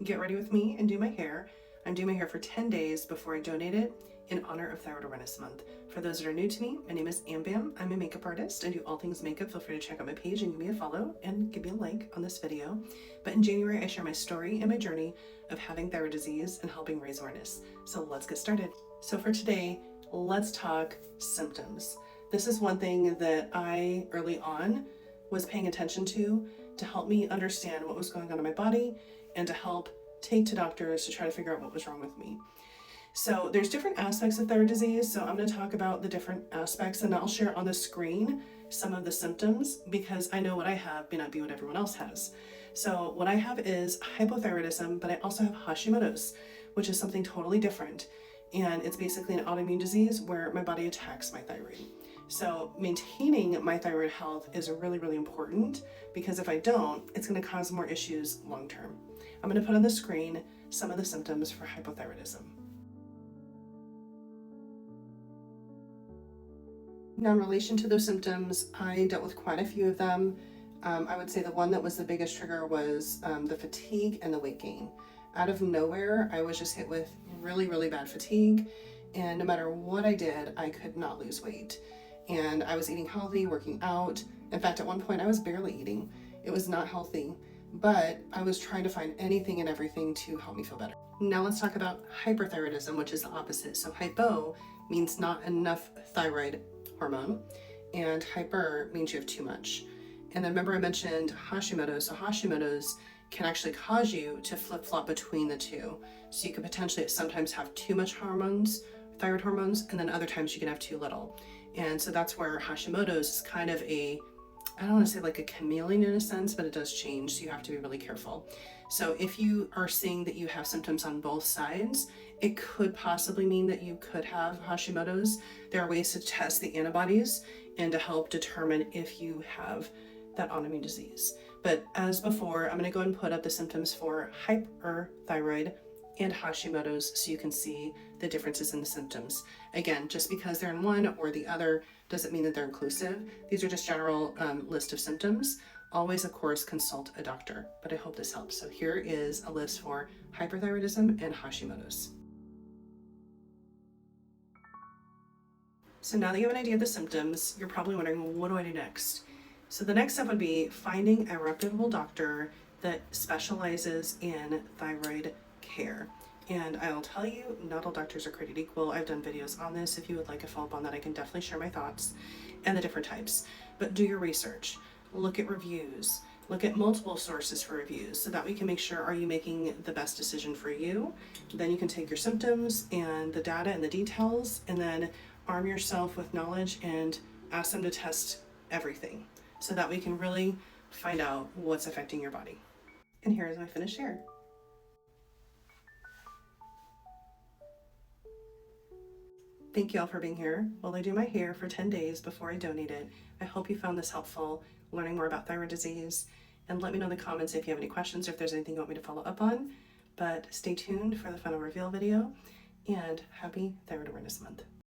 get ready with me and do my hair. I'm doing my hair for 10 days before I donate it in honor of Thyroid Awareness Month. For those that are new to me, my name is Am Bam. I'm a makeup artist. I do all things makeup. Feel free to check out my page and give me a follow and give me a like on this video. But in January, I share my story and my journey of having thyroid disease and helping raise awareness. So let's get started. So for today, let's talk symptoms. This is one thing that I early on was paying attention to help me understand what was going on in my body and to help take to doctors to try to figure out what was wrong with me. So there's different aspects of thyroid disease. So I'm going to talk about the different aspects and I'll share on the screen some of the symptoms because I know what I have may not be what everyone else has. So what I have is hypothyroidism, but I also have Hashimoto's, which is something totally different. And it's basically an autoimmune disease where my body attacks my thyroid. So maintaining my thyroid health is really, really important because if I don't, it's going to cause more issues long term. I'm going to put on the screen some of the symptoms for hypothyroidism. Now, in relation to those symptoms, I dealt with quite a few of them. I would say the one that was the biggest trigger was the fatigue and the weight gain. Out of nowhere, I was just hit with really, really bad fatigue. And no matter what I did, I could not lose weight. And I was eating healthy, working out. In fact, at one point I was barely eating. It was not healthy, but I was trying to find anything and everything to help me feel better. Now let's talk about hyperthyroidism, which is the opposite. So hypo means not enough thyroid hormone, and hyper means you have too much. And then remember I mentioned Hashimoto's. So Hashimoto's can actually cause you to flip-flop between the two. So you could potentially sometimes have too much hormones, thyroid hormones, and then other times you can have too little. And so that's where Hashimoto's is kind of I don't want to say like a chameleon in a sense, but it does change. So you have to be really careful. So if you are seeing that you have symptoms on both sides, it could possibly mean that you could have Hashimoto's. There are ways to test the antibodies and to help determine if you have that autoimmune disease. But as before, I'm going to go ahead and put up the symptoms for hyperthyroid and Hashimoto's so you can see the differences in the symptoms. Again, just because they're in one or the other doesn't mean that they're inclusive. These are just general list of symptoms. Always, of course, consult a doctor, but I hope this helps. So here is a list for hyperthyroidism and Hashimoto's. So now that you have an idea of the symptoms, you're probably wondering, well, what do I do next? So the next step would be finding a reputable doctor that specializes in thyroid care. And I'll tell you, not all doctors are created equal. I've done videos on this. If you would like a follow-up on that, I can definitely share my thoughts and the different types. But do your research, look at reviews, look at multiple sources for reviews so that we can make sure, are you making the best decision for you? Then you can take your symptoms and the data and the details and then arm yourself with knowledge and ask them to test everything so that we can really find out what's affecting your body. And here is my finished hair. Thank you all for being here while I do my hair for 10 days before I donate it. I hope you found this helpful, learning more about thyroid disease, and let me know in the comments if you have any questions or if there's anything you want me to follow up on. But stay tuned for the final reveal video, and happy Thyroid Awareness Month.